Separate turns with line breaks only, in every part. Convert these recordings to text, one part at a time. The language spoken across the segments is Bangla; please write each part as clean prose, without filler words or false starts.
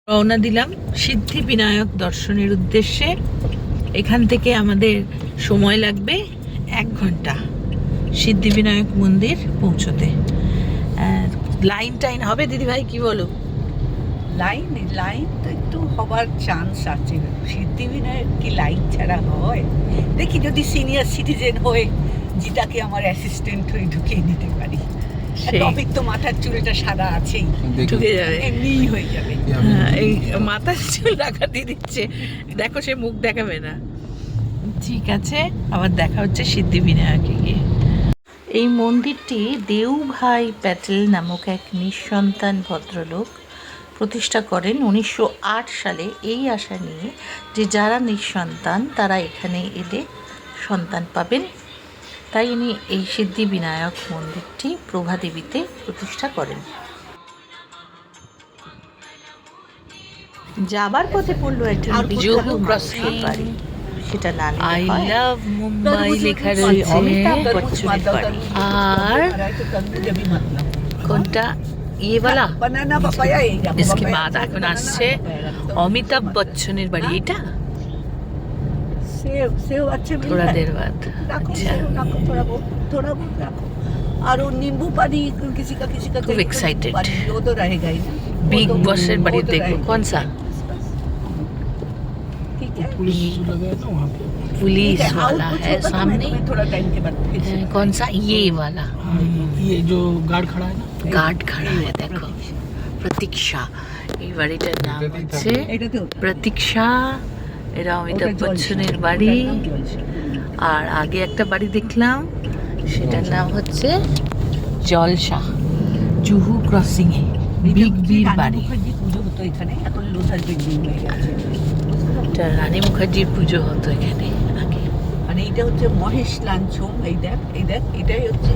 রওনা দিলাম সিদ্ধিবিনায়ক দর্শনের উদ্দেশ্যে। এখান থেকে আমাদের সময় লাগবে 1 ঘন্টা সিদ্ধিবিনায়ক মন্দির পৌঁছতে। লাইন টাইন হবে দিদিভাই, কি বলো?
লাইন তো একটু হবার চান্স আছে। সিদ্ধিবিনায়ক কি লাইন ছাড়া হয়? দেখি যদি সিনিয়র সিটিজেন হয়ে যেটাকে আমার অ্যাসিস্ট্যান্ট হয়ে ঢুকিয়ে দিতে পারি। টপিক তো মাথার চুলটা সাদা আছেই,
ঢুকে যাবে,
এমনিই হয়ে যাবে।
এই মাথার চুল ঢাকা দিয়ে দিচ্ছে, দেখো সে মুখ দেখাবে না। ঠিক আছে, আবার দেখা হচ্ছে সিদ্ধিবিনায়কে গিয়ে। এই মন্দিরটি দেউভাই প্যাটেল নামক এক নিঃসন্তান ভদ্রলোক প্রতিষ্ঠা করেন 1908 সালে, এই আশা নিয়ে যে যারা নিঃসন্তান তারা এখানে এলে সন্তান পাবেন। তাই ইনি এই সিদ্ধিবিনায়ক মন্দিরটি প্রভাদেবীতে প্রতিষ্ঠা করেন। যাবার পথে পড়লো একটা জুহু ক্রসিংয়ের বাড়ি, সেটা না আই লাভ মুম্বাই লেখা রয়েছে অমিতাভ বচ্চনের বাড়ি। আর কোনটা ये वाला
বানানা পাপায়া,
इसके बाद এখন আসছে অমিতাভ বচ্চনের বাড়ি। এটা
सेव अच्छे मिल
थोड़ा
रहा है।
देर बाद।
रखो
अच्छा,
सेव रखो, थोड़ा बहुत रखो। और वो नींबू पानी किसी का
खूब excited।
वो तो रहेगा ही ना।
बिग बॉसेर बाड़ी देखो। कौन सा?
ठीक है,
पुलिस लगा है ना वहाँ पे।
पुलिस वाला है सामने।
थोड़ा टाइम के बाद फिर से
कौन सा? ये वाला
ये जो गार्ड खड़ा है ना,
গার্ড খাড়া है, দেখো প্রতীক্ষা। এই বাড়িটার নাম হচ্ছে
এটাতে
প্রতীক্ষা। এরা অমিতাভ বচ্চনের বাড়ি। আর আগে একটা বাড়ি দেখলাম, সেটার নাম হচ্ছে জলসা, জুহু ক্রসিং এ বিগ বির বাড়ি।
পুজো হতো এখানে, এখন লোথার বিল্ডিং হয়ে গেছে।
এটা রানী মুখার্জির পুজো হতো এখানে আগে।
মানে এটা হচ্ছে মহেশ লাঞ্চম। এই দেখ এটাই হচ্ছে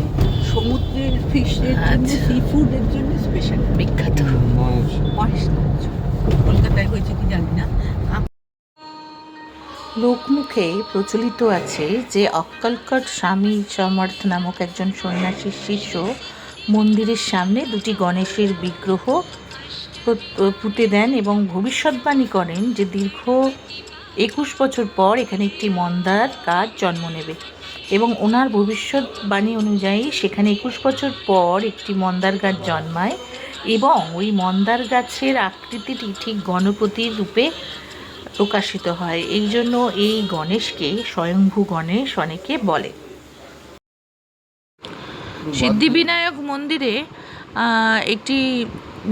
সমুদ্রের ফিশের জন্য,
আচ্ছা।
সি ফুডের জন্য স্পেশাল
বিখ্যাত।
মহেশ লাঞ্চম। কলকাতায় হয়েছে কি জানি না।
লোকমুখে প্রচলিত আছে যে অক্কলকট স্বামী সমর্থ নামক একজন সন্ন্যাসীর শিষ্য মন্দিরের সামনে 2টি গণেশের বিগ্রহ পুঁতে দেন এবং ভবিষ্যৎবাণী করেন যে দীর্ঘ 21 বছর পর এখানে একটি মন্দার গাছ জন্ম নেবে, এবং ওনার ভবিষ্যৎবাণী অনুযায়ী সেখানে 21 বছর পর একটি মন্দার গাছ জন্মায় এবং ওই মন্দার গাছের আকৃতিটি ঠিক গণপতির রূপে প্রকাশিত হয়। এই জন্য এই গণেশকে স্বয়ংভূ গণেশ অনেকে বলে। সিদ্ধিবিনায়ক মন্দিরে একটি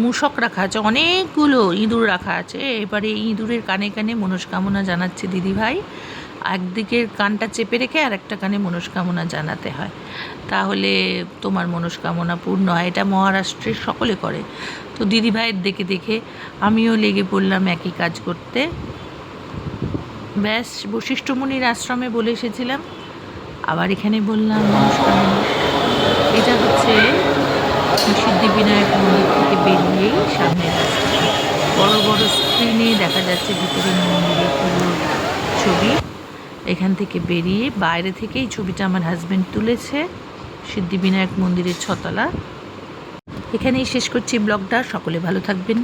মূষক রাখা আছে, অনেকগুলো ইঁদুর রাখা আছে। এবারে এই ইঁদুরের কানে কানে মনস্কামনা জানাচ্ছে দিদিভাই। একদিকের কানটা চেপে রেখে আর একটা কানে মনস্কামনা জানাতে হয়, তাহলে তোমার মনস্কামনা পূর্ণ হয়। এটা মহারাষ্ট্রের সকলে করে। তো দিদিভাইয়ের দেখে দেখে আমিও লেগে পড়লাম একই কাজ করতে। ব্যাস, বশিষ্ঠ মুনির আশ্রমে বলে এসেছিলাম, আবার এখানে বললাম মনস্কামনা। এটা হচ্ছে সিদ্ধিবিনায়ক মন্দির থেকে বেরিয়েই সামনের রাস্তা। বড় বড় স্ক্রিনে দেখা যাচ্ছে ভিতরের মন্দিরের পুরো ছবি। এখান থেকে বেরিয়ে বাইরে থেকেই ছবিটা আমার হাজব্যান্ড তুলেছে, সিদ্ধিবিনায়ক মন্দিরের 6 তলা। এখানেই শেষ করছি ব্লগটা। সকলে ভালো থাকবেন।